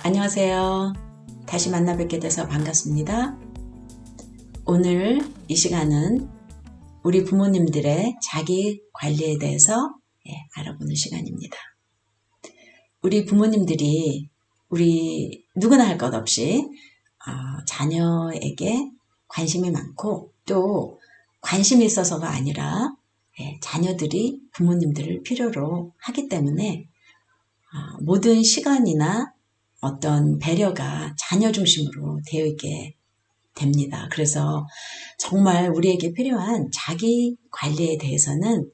안녕하세요. 다시 만나 뵙게 돼서 반갑습니다. 오늘 이 시간은 우리 부모님들의 자기 관리에 대해서 알아보는 시간입니다. 우리 부모님들이 우리 누구나 할 것 없이 자녀에게 관심이 많고 또 관심이 있어서가 아니라 자녀들이 부모님들을 필요로 하기 때문에 모든 시간이나 어떤 배려가 자녀 중심으로 되어 있게 됩니다. 그래서 정말 우리에게 필요한 자기 관리에 대해서는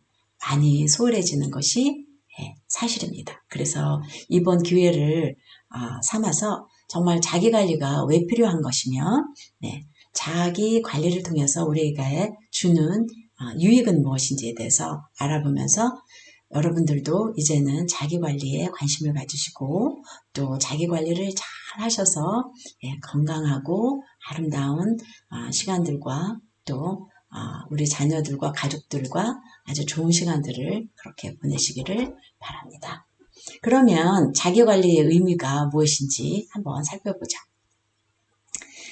많이 소홀해지는 것이 사실입니다. 그래서 이번 기회를 삼아서 정말 자기 관리가 왜 필요한 것이며 자기 관리를 통해서 우리에게 주는 유익은 무엇인지에 대해서 알아보면서 여러분들도 이제는 자기 관리에 관심을 가지시고 또 자기 관리를 잘 하셔서 건강하고 아름다운 시간들과 또 우리 자녀들과 가족들과 아주 좋은 시간들을 그렇게 보내시기를 바랍니다. 그러면 자기 관리의 의미가 무엇인지 한번 살펴보자.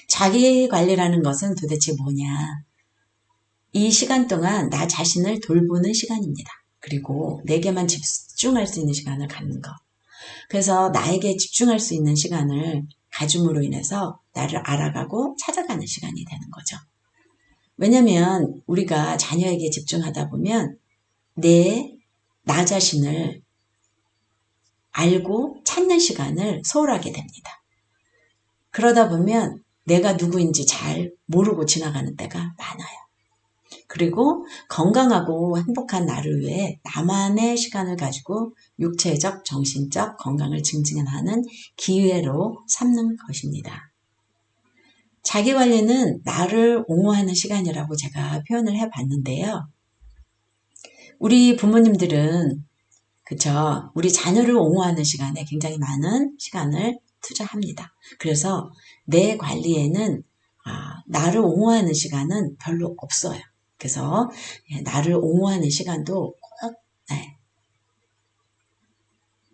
자기 관리라는 것은 도대체 뭐냐? 이 시간 동안 나 자신을 돌보는 시간입니다. 그리고 내게만 집중할 수 있는 시간을 갖는 것. 그래서 나에게 집중할 수 있는 시간을 가짐으로 인해서 나를 알아가고 찾아가는 시간이 되는 거죠. 왜냐하면 우리가 자녀에게 집중하다 보면 나 자신을 알고 찾는 시간을 소홀하게 됩니다. 그러다 보면 내가 누구인지 잘 모르고 지나가는 때가 많아요. 그리고 건강하고 행복한 나를 위해 나만의 시간을 가지고 육체적, 정신적 건강을 증진하는 기회로 삼는 것입니다. 자기관리는 나를 옹호하는 시간이라고 제가 표현을 해봤는데요. 우리 부모님들은 우리 자녀를 옹호하는 시간에 굉장히 많은 시간을 투자합니다. 그래서 내 관리에는 나를 옹호하는 시간은 별로 없어요. 그래서 나를 옹호하는 시간도 꼭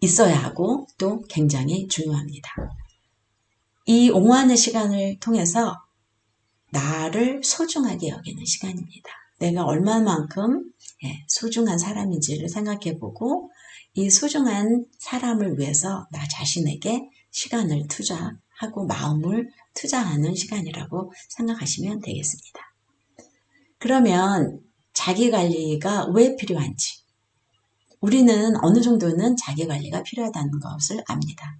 있어야 하고 또 굉장히 중요합니다. 이 옹호하는 시간을 통해서 나를 소중하게 여기는 시간입니다. 내가 얼마만큼 소중한 사람인지를 생각해보고 이 소중한 사람을 위해서 나 자신에게 시간을 투자하고 마음을 투자하는 시간이라고 생각하시면 되겠습니다. 그러면 자기관리가 왜 필요한지 우리는 어느 정도는 자기관리가 필요하다는 것을 압니다.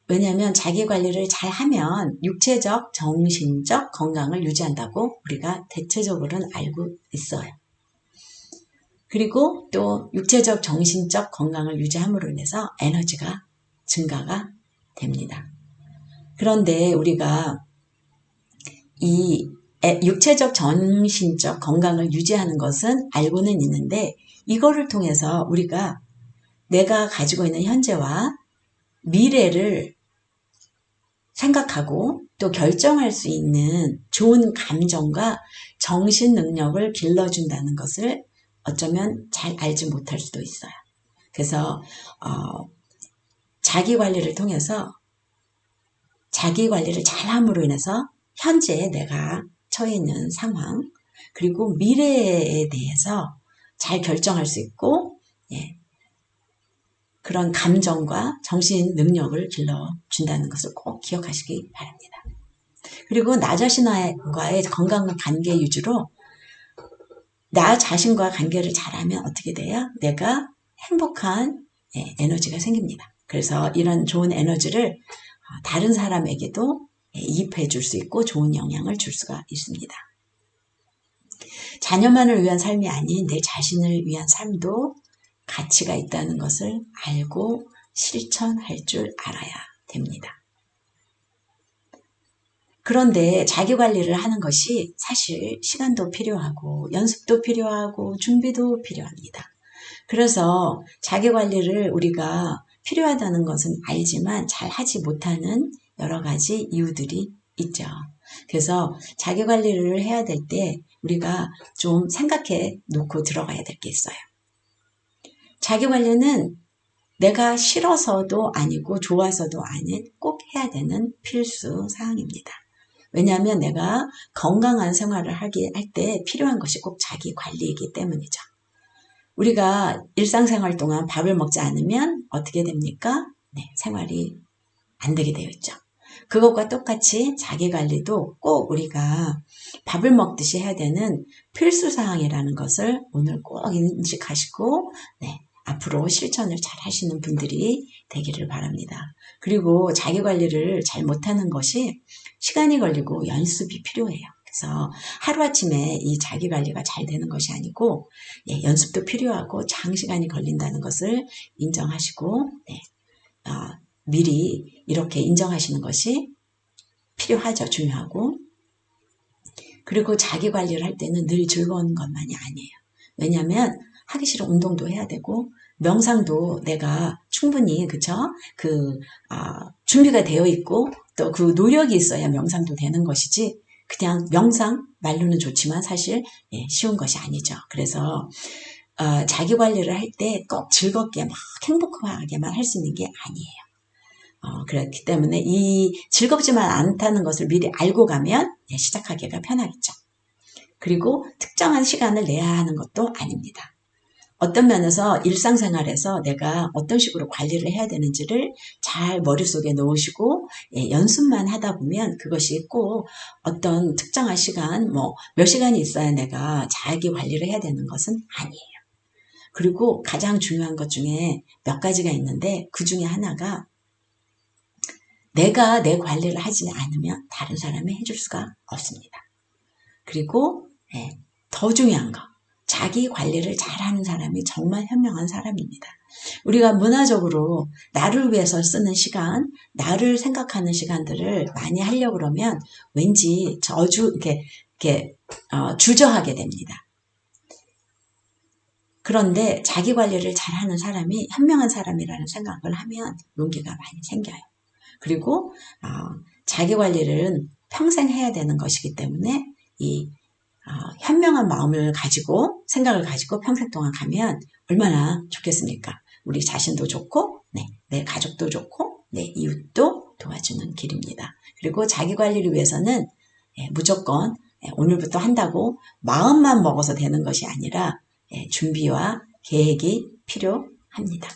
왜냐하면 자기관리를 잘하면 육체적, 정신적 건강을 유지한다고 우리가 대체적으로는 알고 있어요. 그리고 또 육체적, 정신적 건강을 유지함으로 인해서 에너지가 증가가 됩니다. 그런데 우리가 이 육체적, 정신적 건강을 유지하는 것은 알고는 있는데 이거를 통해서 우리가 내가 가지고 있는 현재와 미래를 생각하고 또 결정할 수 있는 좋은 감정과 정신 능력을 길러준다는 것을 어쩌면 잘 알지 못할 수도 있어요. 그래서 자기 관리를 통해서 자기 관리를 잘함으로 인해서 현재 내가 처해 있는 상황 그리고 미래에 대해서 잘 결정할 수 있고 그런 감정과 정신 능력을 길러준다는 것을 꼭 기억하시기 바랍니다. 그리고 나 자신과의 건강한 관계 유지로 나 자신과 관계를 잘하면 어떻게 돼요? 내가 행복한 에너지가 생깁니다. 그래서 이런 좋은 에너지를 다른 사람에게도 이입해 줄 수 있고 좋은 영향을 줄 수가 있습니다. 자녀만을 위한 삶이 아닌 내 자신을 위한 삶도 가치가 있다는 것을 알고 실천할 줄 알아야 됩니다. 그런데 자기관리를 하는 것이 사실 시간도 필요하고 연습도 필요하고 준비도 필요합니다. 그래서 자기관리를 우리가 필요하다는 것은 알지만 잘 하지 못하는 여러 가지 이유들이 있죠. 그래서 자기관리를 해야 될 때 우리가 좀 생각해 놓고 들어가야 될 게 있어요. 자기관리는 내가 싫어서도 아니고 좋아서도 아닌 꼭 해야 되는 필수 사항입니다. 왜냐하면 내가 건강한 생활을 할 때 필요한 것이 꼭 자기 관리이기 때문이죠. 우리가 일상생활 동안 밥을 먹지 않으면 어떻게 됩니까? 네, 생활이 안 되게 되어 있죠. 그것과 똑같이 자기관리도 꼭 우리가 밥을 먹듯이 해야 되는 필수사항이라는 것을 오늘 꼭 인식하시고 네, 앞으로 실천을 잘 하시는 분들이 되기를 바랍니다. 그리고 자기관리를 잘 못하는 것이 시간이 걸리고 연습이 필요해요. 그래서 하루아침에 이 자기관리가 잘 되는 것이 아니고 예, 연습도 필요하고 장시간이 걸린다는 것을 인정하시고 네, 미리 이렇게 인정하시는 것이 필요하죠. 중요하고. 그리고 자기 관리를 할 때는 늘 즐거운 것만이 아니에요. 왜냐하면 하기 싫은 운동도 해야 되고 명상도 내가 충분히 준비가 되어 있고 또 그 노력이 있어야 명상도 되는 것이지 그냥 명상 말로는 좋지만 사실 쉬운 것이 아니죠. 그래서 자기 관리를 할 때 꼭 즐겁게 막 행복하게만 할 수 있는 게 아니에요. 그렇기 때문에 이 즐겁지만 않다는 것을 미리 알고 가면 시작하기가 편하겠죠. 그리고 특정한 시간을 내야 하는 것도 아닙니다. 어떤 면에서 일상생활에서 내가 어떤 식으로 관리를 해야 되는지를 잘 머릿속에 넣으시고 연습만 하다 보면 그것이 꼭 어떤 특정한 시간, 몇 시간이 있어야 내가 자기 관리를 해야 되는 것은 아니에요. 그리고 가장 중요한 것 중에 몇 가지가 있는데 그 중에 하나가 내가 내 관리를 하지 않으면 다른 사람이 해줄 수가 없습니다. 그리고 더 중요한 거, 자기 관리를 잘하는 사람이 정말 현명한 사람입니다. 우리가 문화적으로 나를 위해서 쓰는 시간, 나를 생각하는 시간들을 많이 하려고 그러면 왠지 주저하게 됩니다. 그런데 자기 관리를 잘하는 사람이 현명한 사람이라는 생각을 하면 용기가 많이 생겨요. 그리고 자기 관리를 평생 해야 되는 것이기 때문에 이 현명한 마음을 가지고 생각을 가지고 평생 동안 가면 얼마나 좋겠습니까? 우리 자신도 좋고 내 가족도 좋고 내 이웃도 도와주는 길입니다. 그리고 자기 관리를 위해서는 무조건 오늘부터 한다고 마음만 먹어서 되는 것이 아니라 준비와 계획이 필요합니다.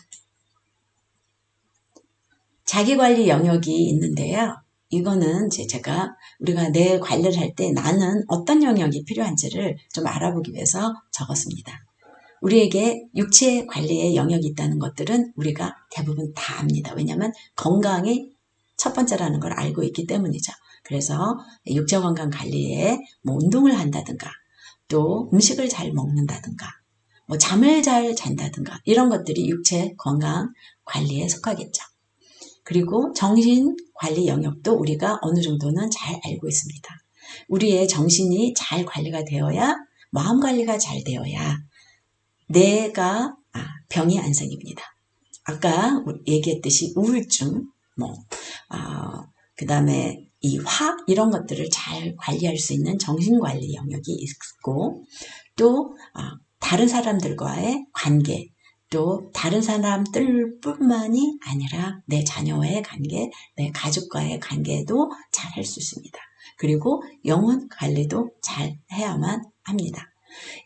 자기관리 영역이 있는데요. 이거는 우리가 내 관리를 할 때 나는 어떤 영역이 필요한지를 좀 알아보기 위해서 적었습니다. 우리에게 육체 관리의 영역이 있다는 것들은 우리가 대부분 다 압니다. 왜냐하면 건강이 첫 번째라는 걸 알고 있기 때문이죠. 그래서 육체 건강 관리에 운동을 한다든가 또 음식을 잘 먹는다든가 잠을 잘 잔다든가 이런 것들이 육체 건강 관리에 속하겠죠. 그리고 정신관리 영역도 우리가 어느 정도는 잘 알고 있습니다. 우리의 정신이 잘 관리가 되어야 마음 관리가 잘 되어야 내가 병이 안 생깁니다. 아까 얘기했듯이 우울증, 그 다음에 이런 것들을 잘 관리할 수 있는 정신관리 영역이 있고 또 다른 사람들과의 관계 또 다른 사람들뿐만이 아니라 내 자녀와의 관계, 내 가족과의 관계도 잘 할 수 있습니다. 그리고 영혼 관리도 잘 해야만 합니다.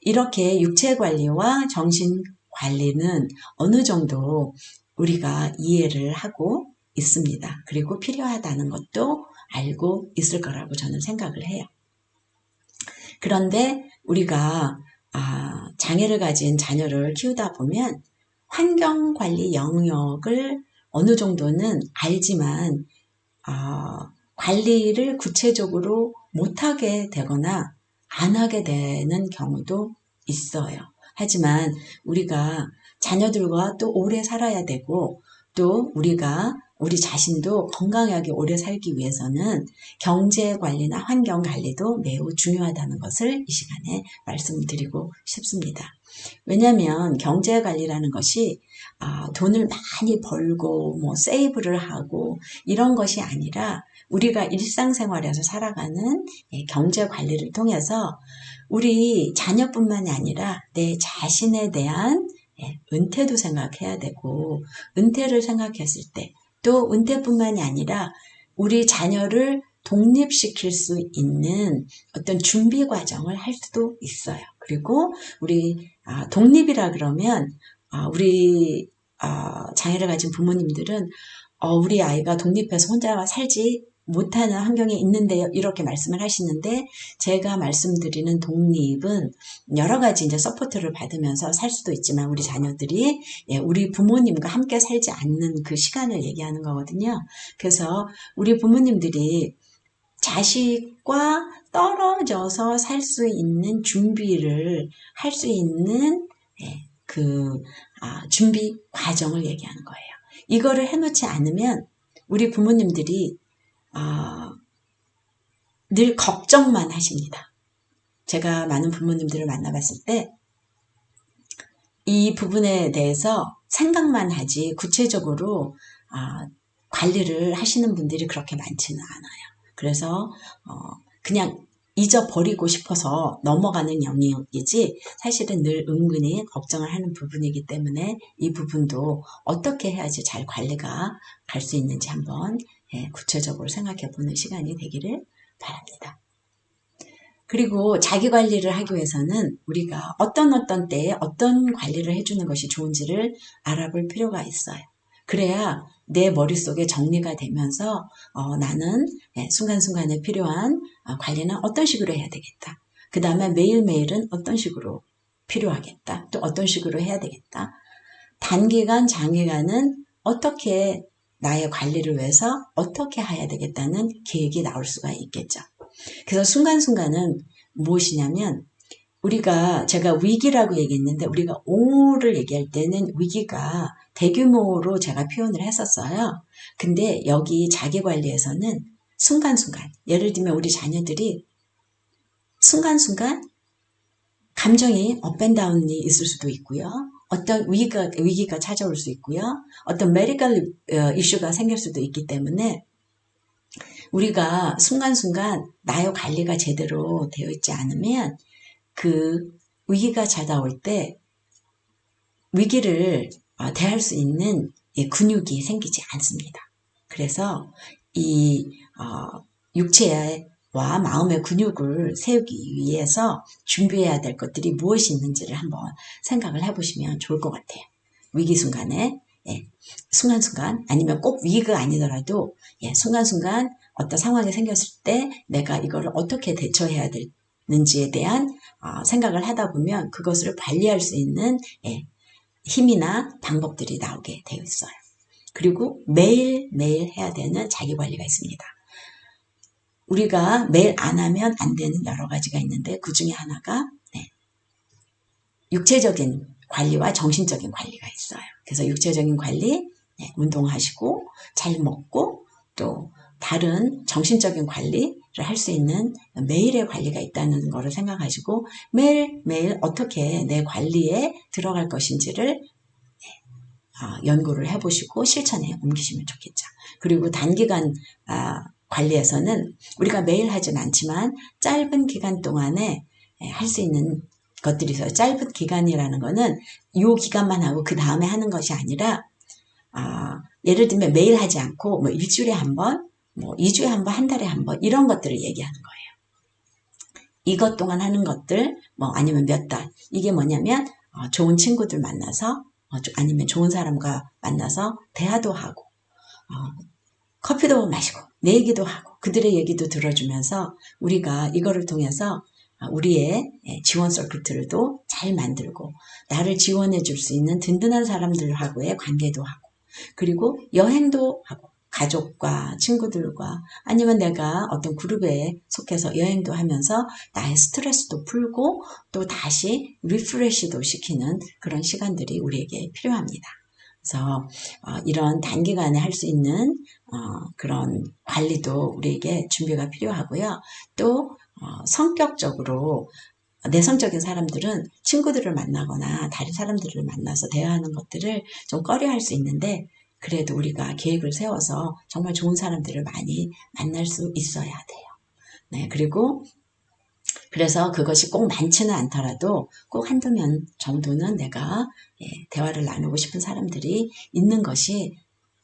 이렇게 육체 관리와 정신 관리는 어느 정도 우리가 이해를 하고 있습니다. 그리고 필요하다는 것도 알고 있을 거라고 저는 생각을 해요. 그런데 우리가 장애를 가진 자녀를 키우다 보면 환경관리 영역을 어느 정도는 알지만 관리를 구체적으로 못하게 되거나 안 하게 되는 경우도 있어요. 하지만 우리가 자녀들과 또 오래 살아야 되고 또 우리 자신도 건강하게 오래 살기 위해서는 경제관리나 환경관리도 매우 중요하다는 것을 이 시간에 말씀드리고 싶습니다. 왜냐하면 경제관리라는 것이 돈을 많이 벌고 세이브를 하고 이런 것이 아니라 우리가 일상생활에서 살아가는 경제관리를 통해서 우리 자녀뿐만이 아니라 내 자신에 대한 은퇴도 생각해야 되고, 은퇴를 생각했을 때 또 은퇴뿐만이 아니라 우리 자녀를 독립시킬 수 있는 어떤 준비 과정을 할 수도 있어요. 그리고 우리 독립이라 그러면 우리 자녀를 가진 부모님들은 우리 아이가 독립해서 혼자 살지 못하는 환경에 있는데요. 이렇게 말씀을 하시는데, 제가 말씀드리는 독립은 여러 가지 이제 서포트를 받으면서 살 수도 있지만, 우리 자녀들이 우리 부모님과 함께 살지 않는 그 시간을 얘기하는 거거든요. 그래서 우리 부모님들이 자식과 떨어져서 살 수 있는 준비를 할 수 있는 준비 과정을 얘기하는 거예요. 이거를 해놓지 않으면 우리 부모님들이 늘 걱정만 하십니다. 제가 많은 부모님들을 만나봤을 때 이 부분에 대해서 생각만 하지 구체적으로 관리를 하시는 분들이 그렇게 많지는 않아요. 그래서 그냥 잊어버리고 싶어서 넘어가는 영역이지, 사실은 늘 은근히 걱정을 하는 부분이기 때문에 이 부분도 어떻게 해야지 잘 관리가 갈 수 있는지 한번 구체적으로 생각해 보는 시간이 되기를 바랍니다. 그리고 자기 관리를 하기 위해서는 우리가 어떤 때에 어떤 관리를 해주는 것이 좋은지를 알아볼 필요가 있어요. 그래야 내 머릿속에 정리가 되면서 나는 순간순간에 필요한 관리는 어떤 식으로 해야 되겠다. 그 다음에 매일매일은 어떤 식으로 필요하겠다. 또 어떤 식으로 해야 되겠다. 단기간, 장기간은 어떻게 나의 관리를 위해서 어떻게 해야 되겠다는 계획이 나올 수가 있겠죠. 그래서 순간순간은 무엇이냐면, 제가 위기라고 얘기했는데, 우리가 옹호를 얘기할 때는 위기가 대규모로 제가 표현을 했었어요. 근데 여기 자기관리에서는 순간순간, 예를 들면 우리 자녀들이 순간순간 감정이 업앤다운이 있을 수도 있고요. 어떤 위기가 찾아올 수 있고요. 어떤 메디컬 이슈가 생길 수도 있기 때문에 우리가 순간순간 나의 관리가 제대로 되어 있지 않으면 그 위기가 찾아올 때 위기를 대할 수 있는 근육이 생기지 않습니다. 그래서 이 육체와 마음의 근육을 세우기 위해서 준비해야 될 것들이 무엇이 있는지를 한번 생각을 해보시면 좋을 것 같아요. 위기 순간에 순간순간, 아니면 꼭 위기가 아니더라도 순간순간 어떤 상황이 생겼을 때 내가 이거를 어떻게 대처해야 되는지에 대한 생각을 하다 보면 그것을 관리할 수 있는 힘이나 방법들이 나오게 되어 있어요. 그리고 매일매일 해야 되는 자기관리가 있습니다. 우리가 매일 안 하면 안 되는 여러 가지가 있는데, 그 중에 하나가 육체적인 관리와 정신적인 관리가 있어요. 그래서 육체적인 관리, 운동하시고 잘 먹고, 또 다른 정신적인 관리를 할 수 있는 매일의 관리가 있다는 것을 생각하시고, 매일매일 어떻게 내 관리에 들어갈 것인지를 연구를 해보시고 실천에 옮기시면 좋겠죠. 그리고 단기간 관리에서는 우리가 매일 하진 않지만 짧은 기간 동안에 할 수 있는 것들이 있어요. 짧은 기간이라는 거는 이 기간만 하고 그 다음에 하는 것이 아니라, 예를 들면 매일 하지 않고 뭐 일주일에 한 번, 뭐 2주에 한 번, 한 달에 한 번, 이런 것들을 얘기하는 거예요. 이것 동안 하는 것들, 뭐 아니면 몇 달. 이게 뭐냐면 좋은 친구들 만나서, 아니면 좋은 사람과 만나서 대화도 하고, 커피도 마시고, 내 얘기도 하고, 그들의 얘기도 들어주면서 우리가 이거를 통해서 우리의 지원 서클들도 잘 만들고, 나를 지원해 줄 수 있는 든든한 사람들하고의 관계도 하고, 그리고 여행도 하고, 가족과 친구들과, 아니면 내가 어떤 그룹에 속해서 여행도 하면서 나의 스트레스도 풀고 또 다시 리프레시도 시키는 그런 시간들이 우리에게 필요합니다. 그래서 이런 단기간에 할 수 있는 그런 관리도 우리에게 준비가 필요하고요. 또 성격적으로 내성적인 사람들은 친구들을 만나거나 다른 사람들을 만나서 대화하는 것들을 좀 꺼려할 수 있는데, 그래도 우리가 계획을 세워서 정말 좋은 사람들을 많이 만날 수 있어야 돼요. 네, 그리고 그래서 그것이 꼭 많지는 않더라도 꼭 한두 명 정도는 내가 대화를 나누고 싶은 사람들이 있는 것이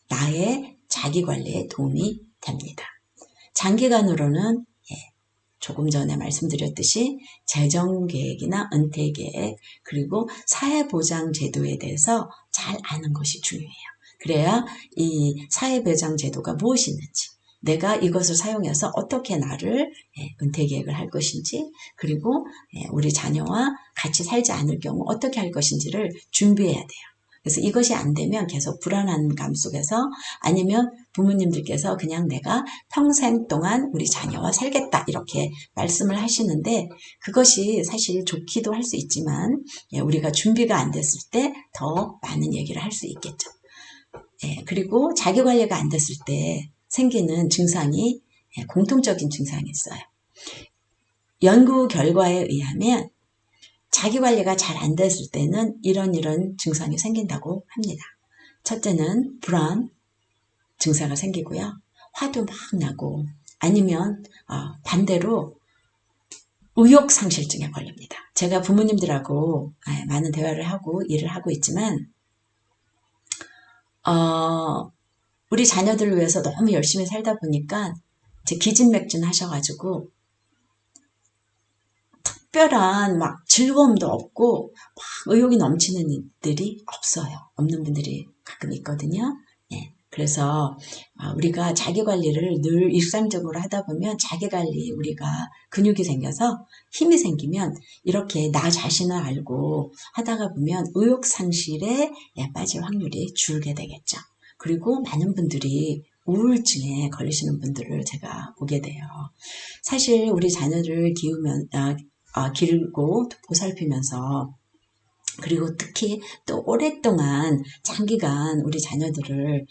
나의 자기관리에 도움이 됩니다. 장기간으로는 조금 전에 말씀드렸듯이 재정계획이나 은퇴계획 그리고 사회보장제도에 대해서 잘 아는 것이 중요해요. 그래야 이 사회보장제도가 무엇이 있는지 내가 이것을 사용해서 어떻게 나를 은퇴계획을 할 것인지 그리고 우리 자녀와 같이 살지 않을 경우 어떻게 할 것인지를 준비해야 돼요. 그래서 이것이 안 되면 계속 불안한 감 속에서 아니면 부모님들께서 그냥 내가 평생 동안 우리 자녀와 살겠다 이렇게 말씀을 하시는데 그것이 사실 좋기도 할 수 있지만 우리가 준비가 안 됐을 때 더 많은 얘기를 할 수 있겠죠. 그리고 자기관리가 안 됐을 때 생기는 증상이 공통적인 증상이 있어요. 연구 결과에 의하면 자기관리가 잘 안 됐을 때는 이런 증상이 생긴다고 합니다. 첫째는 불안 증세가 생기고요. 화도 막 나고 아니면 반대로 의욕상실증에 걸립니다. 제가 부모님들하고 많은 대화를 하고 일을 하고 있지만 우리 자녀들을 위해서 너무 열심히 살다 보니까 이제 기진맥진 하셔가지고 특별한 막 즐거움도 없고 막 의욕이 넘치는 일들이 없어요. 없는 분들이 가끔 있거든요. 그래서 우리가 자기관리를 늘 일상적으로 하다 보면 자기관리 우리가 근육이 생겨서 힘이 생기면 이렇게 나 자신을 알고 하다가 보면 의욕상실에 빠질 확률이 줄게 되겠죠. 그리고 많은 분들이 우울증에 걸리시는 분들을 제가 보게 돼요. 사실 우리 자녀를 기르고 보살피면서 그리고 특히 또 오랫동안 장기간 우리 자녀들을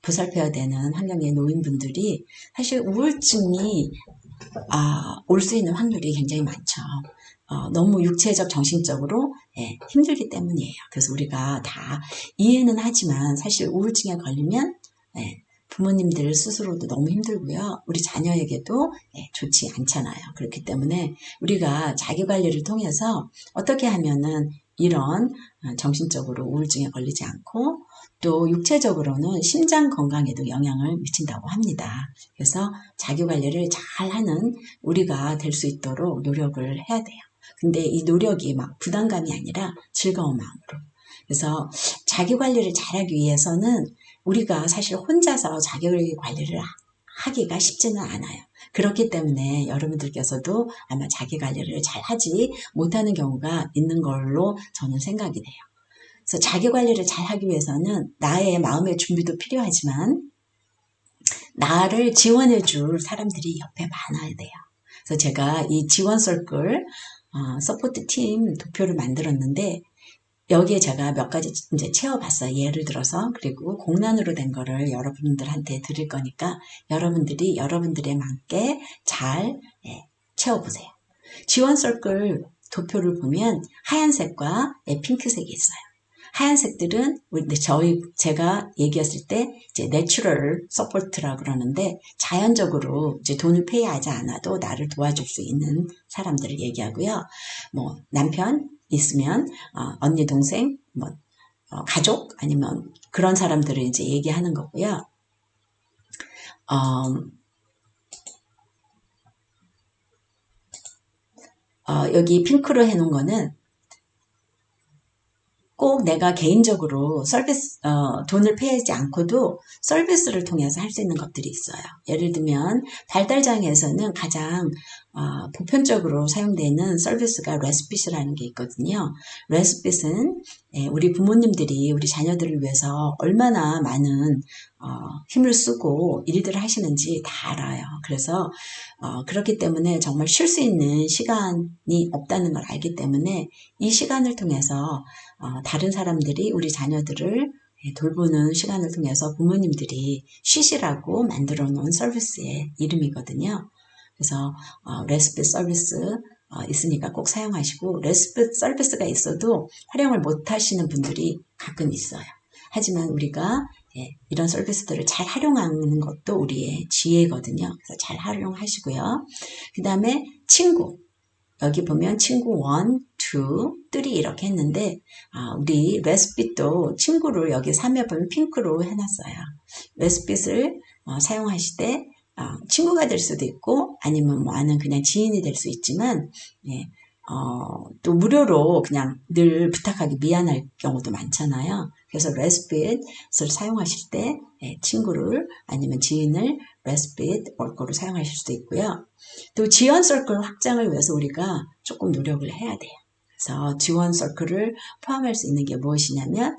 보살펴야 되는 환경에 놓인 분들이 사실 우울증이 올 수 있는 확률이 굉장히 많죠. 너무 육체적, 정신적으로 힘들기 때문이에요. 그래서 우리가 다 이해는 하지만 사실 우울증에 걸리면 부모님들 스스로도 너무 힘들고요. 우리 자녀에게도 좋지 않잖아요. 그렇기 때문에 우리가 자기관리를 통해서 어떻게 하면은 이런 정신적으로 우울증에 걸리지 않고 또 육체적으로는 심장 건강에도 영향을 미친다고 합니다. 그래서 자기관리를 잘하는 우리가 될 수 있도록 노력을 해야 돼요. 근데 이 노력이 막 부담감이 아니라 즐거운 마음으로. 그래서 자기관리를 잘하기 위해서는 우리가 사실 혼자서 자기관리를 하기가 쉽지는 않아요. 그렇기 때문에 여러분들께서도 아마 자기관리를 잘 하지 못하는 경우가 있는 걸로 저는 생각이 돼요. 그래서 자기관리를 잘 하기 위해서는 나의 마음의 준비도 필요하지만 나를 지원해 줄 사람들이 옆에 많아야 돼요. 그래서 제가 이 지원 서클 서포트 팀 도표를 만들었는데 여기에 제가 몇 가지 이제 채워봤어요. 예를 들어서 그리고 공란으로 된 거를 여러분들한테 드릴 거니까 여러분들이 여러분들에 맞게 잘 채워보세요. 지원 서클 도표를 보면 하얀색과 핑크색이 있어요. 하얀색들은 제가 얘기했을 때 이제 내추럴 서포트라고 그러는데 자연적으로 이제 돈을 페이하지 않아도 나를 도와줄 수 있는 사람들을 얘기하고요. 뭐 남편 있으면 언니 동생 가족 아니면 그런 사람들을 이제 얘기하는 거고요. 여기 핑크로 해놓은 거는 꼭 내가 개인적으로 돈을 페이하지 않고도 서비스를 통해서 할 수 있는 것들이 있어요. 예를 들면 발달장애에서는 가장 보편적으로 사용되는 서비스가 레스핏이라는 게 있거든요. 레스핏은 우리 부모님들이 우리 자녀들을 위해서 얼마나 많은 힘을 쓰고 일들을 하시는지 다 알아요. 그래서 그렇기 때문에 정말 쉴 수 있는 시간이 없다는 걸 알기 때문에 이 시간을 통해서 다른 사람들이 우리 자녀들을 돌보는 시간을 통해서 부모님들이 쉬시라고 만들어 놓은 서비스의 이름이거든요. 그래서 레스핏 서비스 있으니까 꼭 사용하시고 레스핏 서비스가 있어도 활용을 못 하시는 분들이 가끔 있어요. 하지만 우리가 이런 서비스들을 잘 활용하는 것도 우리의 지혜거든요. 그래서 잘 활용하시고요. 그 다음에 친구. 여기 보면 친구 1, 2, 3 이렇게 했는데 우리 레스핏도 친구를 여기 3에 보면 핑크로 해놨어요. 레스핏을 사용하실 때 친구가 될 수도 있고 아니면 뭐 아는 그냥 지인이 될 수 있지만 예, 또 무료로 그냥 늘 부탁하기 미안할 경우도 많잖아요. 그래서 레스핏을 사용하실 때 친구를 아니면 지인을 레스핏 월커로 사용하실 수도 있고요. 또 지원 서클 확장을 위해서 우리가 조금 노력을 해야 돼요. 그래서 지원 서클을 포함할 수 있는 게 무엇이냐면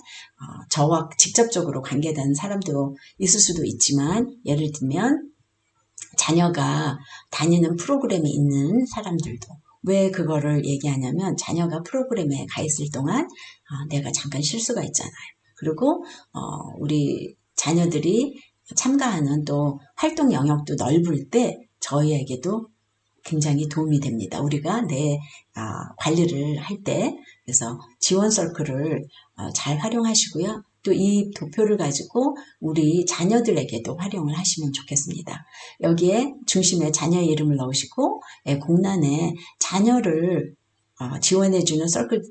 저와 직접적으로 관계된 사람도 있을 수도 있지만 예를 들면 자녀가 다니는 프로그램에 있는 사람들도 왜 그거를 얘기하냐면 자녀가 프로그램에 가 있을 동안 내가 잠깐 쉴 수가 있잖아요. 그리고 우리 자녀들이 참가하는 또 활동 영역도 넓을 때 저희에게도 굉장히 도움이 됩니다. 우리가 내 관리를 할 때 그래서 지원 서클을 잘 활용하시고요. 또 이 도표를 가지고 우리 자녀들에게도 활용을 하시면 좋겠습니다. 여기에 중심에 자녀의 이름을 넣으시고 공란에 자녀를 지원해주는 서클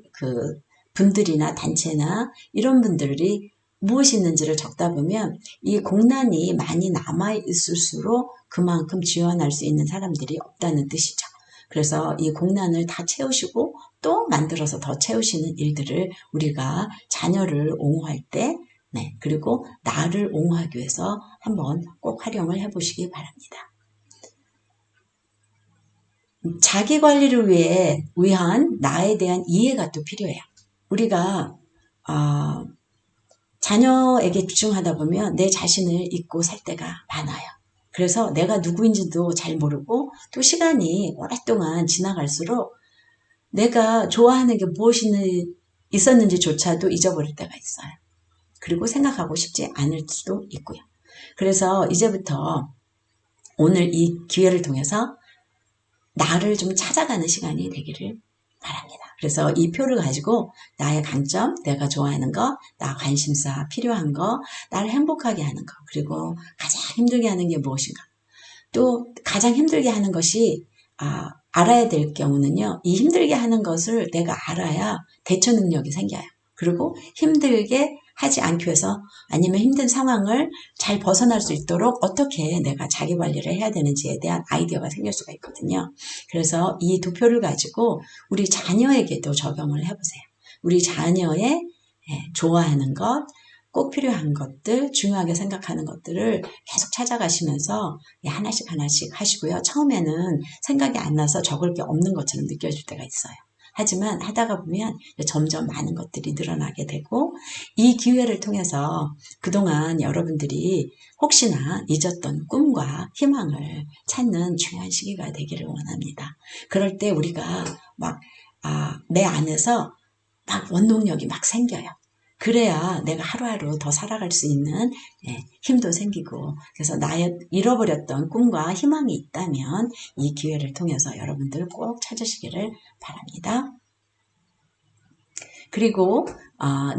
분들이나 단체나 이런 분들이 무엇이 있는지를 적다 보면 이 공란이 많이 남아있을수록 그만큼 지원할 수 있는 사람들이 없다는 뜻이죠. 그래서 이 공란을 다 채우시고 또 만들어서 더 채우시는 일들을 우리가 자녀를 옹호할 때 그리고 나를 옹호하기 위해서 한번 꼭 활용을 해보시기 바랍니다. 자기관리를 위한 나에 대한 이해가 또 필요해요. 우리가 자녀에게 집중하다 보면 내 자신을 잊고 살 때가 많아요. 그래서 내가 누구인지도 잘 모르고 또 시간이 오랫동안 지나갈수록 내가 좋아하는 게 무엇이 있었는지조차도 잊어버릴 때가 있어요. 그리고 생각하고 싶지 않을 수도 있고요. 그래서 이제부터 오늘 이 기회를 통해서 나를 좀 찾아가는 시간이 되기를 바랍니다. 그래서 이 표를 가지고 나의 강점, 내가 좋아하는 거, 나 관심사 필요한 거, 나를 행복하게 하는 거, 그리고 가장 힘들게 하는 게 무엇인가. 또 가장 힘들게 하는 것이 알아야 될 경우는요. 이 힘들게 하는 것을 내가 알아야 대처 능력이 생겨요. 그리고 힘들게 하지 않기 위해서 아니면 힘든 상황을 잘 벗어날 수 있도록 어떻게 내가 자기 관리를 해야 되는지에 대한 아이디어가 생길 수가 있거든요. 그래서 이 도표를 가지고 우리 자녀에게도 적용을 해보세요. 우리 자녀의 좋아하는 것, 꼭 필요한 것들, 중요하게 생각하는 것들을 계속 찾아가시면서 하나씩 하시고요. 처음에는 생각이 안 나서 적을 게 없는 것처럼 느껴질 때가 있어요. 하지만 하다가 보면 점점 많은 것들이 늘어나게 되고 이 기회를 통해서 그동안 여러분들이 혹시나 잊었던 꿈과 희망을 찾는 중요한 시기가 되기를 원합니다. 그럴 때 우리가 내 안에서 원동력이 생겨요. 그래야 내가 하루하루 더 살아갈 수 있는 힘도 생기고 그래서 나의 잃어버렸던 꿈과 희망이 있다면 이 기회를 통해서 여러분들 꼭 찾으시기를 바랍니다. 그리고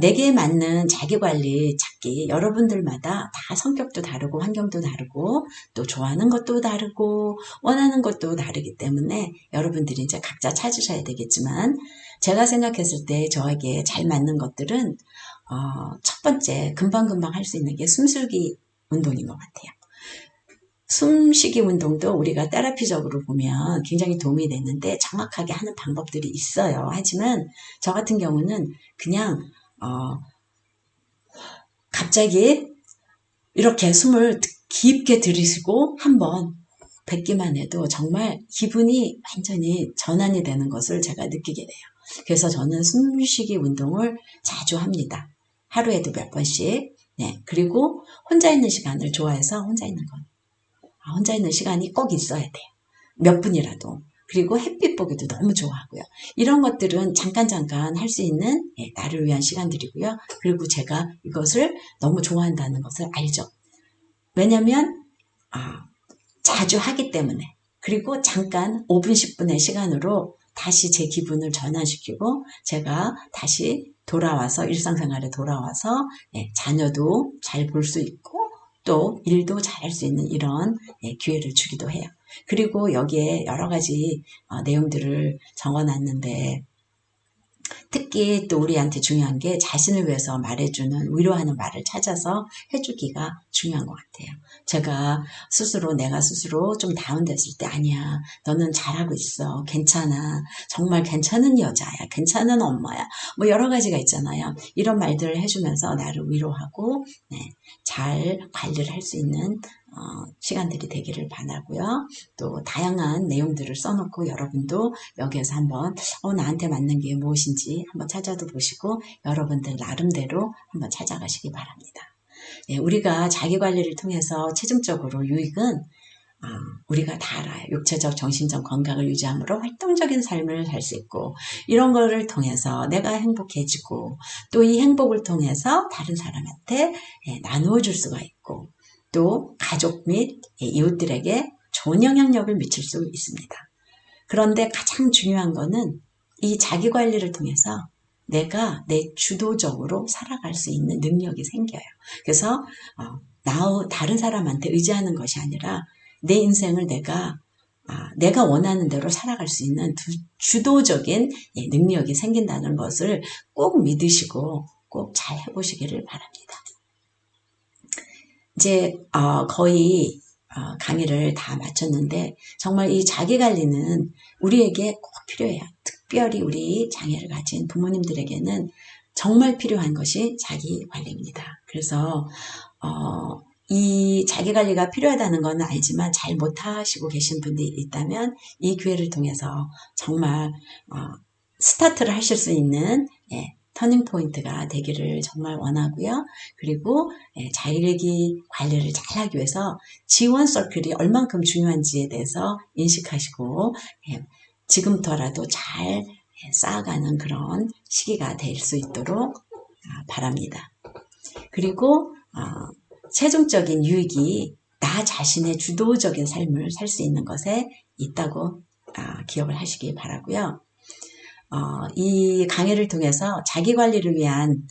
내게 맞는 자기관리 찾기 여러분들마다 다 성격도 다르고 환경도 다르고 또 좋아하는 것도 다르고 원하는 것도 다르기 때문에 여러분들이 이제 각자 찾으셔야 되겠지만 제가 생각했을 때 저에게 잘 맞는 것들은 첫 번째 금방금방 할 수 있는 게 숨쉬기 운동인 것 같아요. 숨쉬기 운동도 우리가 테라피적으로 보면 굉장히 도움이 되는데 정확하게 하는 방법들이 있어요. 하지만 저 같은 경우는 그냥 갑자기 이렇게 숨을 깊게 들이쉬고 한번 뱉기만 해도 정말 기분이 완전히 전환이 되는 것을 제가 느끼게 돼요. 그래서 저는 숨쉬기 운동을 자주 합니다. 하루에도 몇 번씩. 그리고 혼자 있는 시간을 좋아해서 혼자 있는 시간이 꼭 있어야 돼요. 몇 분이라도. 그리고 햇빛 보기도 너무 좋아하고요. 이런 것들은 잠깐 할 수 있는 나를 위한 시간들이고요. 그리고 제가 이것을 너무 좋아한다는 것을 알죠. 왜냐면 자주 하기 때문에. 그리고 잠깐 5분 10분의 시간으로 다시 제 기분을 전환시키고 제가 다시 돌아와서 일상생활에 돌아와서 자녀도 잘 볼 수 있고 또 일도 잘할 수 있는 이런 기회를 주기도 해요. 그리고 여기에 여러 가지 내용들을 적어놨는데 특히 또 우리한테 중요한 게 자신을 위해서 말해주는 위로하는 말을 찾아서 해주기가 중요한 것 같아요. 내가 스스로 좀 다운됐을 때 아니야. 너는 잘하고 있어. 괜찮아. 정말 괜찮은 여자야. 괜찮은 엄마야. 뭐 여러 가지가 있잖아요. 이런 말들을 해주면서 나를 위로하고 잘 관리를 할 수 있는 시간들이 되기를 바라고요. 또 다양한 내용들을 써놓고 여러분도 여기에서 한번 나한테 맞는 게 무엇인지 한번 찾아도 보시고 여러분들 나름대로 한번 찾아가시기 바랍니다. 우리가 자기관리를 통해서 최종적으로 유익은 우리가 다 알아요. 육체적, 정신적 건강을 유지함으로 활동적인 삶을 살 수 있고 이런 거를 통해서 내가 행복해지고 또 이 행복을 통해서 다른 사람한테 나누어 줄 수가 있고 또 가족 및 이웃들에게 좋은 영향력을 미칠 수 있습니다. 그런데 가장 중요한 거는 이 자기관리를 통해서 내가 내 주도적으로 살아갈 수 있는 능력이 생겨요. 그래서 다른 사람한테 의지하는 것이 아니라 내 인생을 내가 원하는 대로 살아갈 수 있는 주도적인 능력이 생긴다는 것을 꼭 믿으시고 꼭 잘 해보시기를 바랍니다. 이제 거의 강의를 다 마쳤는데 정말 이 자기관리는 우리에게 꼭 필요해요. 특별히 우리 장애를 가진 부모님들에게는 정말 필요한 것이 자기관리입니다. 그래서 이 자기관리가 필요하다는 건 알지만 잘 못하시고 계신 분들이 있다면 이 기회를 통해서 정말 스타트를 하실 수 있는 터닝포인트가 되기를 정말 원하고요. 그리고 자기 관리를 잘하기 위해서 지원 서클이 얼만큼 중요한지에 대해서 인식하시고 지금부터라도 잘 쌓아가는 그런 시기가 될 수 있도록 바랍니다. 그리고 최종적인 유익이 나 자신의 주도적인 삶을 살 수 있는 것에 있다고 기억을 하시기 바라고요. 이 강의를 통해서 자기관리를 위한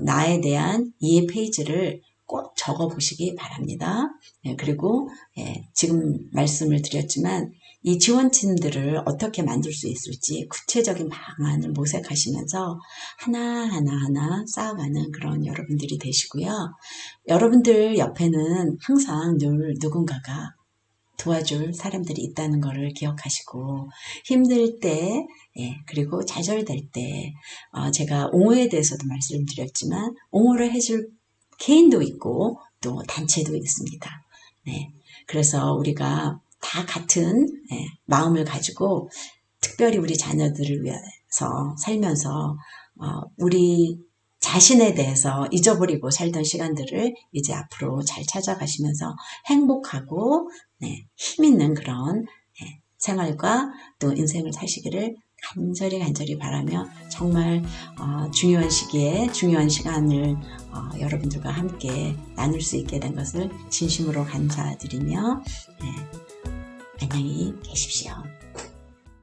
나에 대한 이해 페이지를 꼭 적어 보시기 바랍니다. 그리고 지금 말씀을 드렸지만 이 지원팀들을 어떻게 만들 수 있을지 구체적인 방안을 모색하시면서 하나하나 쌓아가는 그런 여러분들이 되시고요. 여러분들 옆에는 항상 늘 누군가가 도와줄 사람들이 있다는 것을 기억하시고 힘들 때 그리고 좌절될 때 제가 옹호에 대해서도 말씀드렸지만 옹호를 해줄 개인도 있고 또 단체도 있습니다. 그래서 우리가 다 같은 마음을 가지고 특별히 우리 자녀들을 위해서 살면서 우리 자신에 대해서 잊어버리고 살던 시간들을 이제 앞으로 잘 찾아가시면서 행복하고 힘있는 그런 생활과 또 인생을 사시기를 간절히 바라며 정말 중요한 시기에 중요한 시간을 여러분들과 함께 나눌 수 있게 된 것을 진심으로 감사드리며 안녕히 계십시오.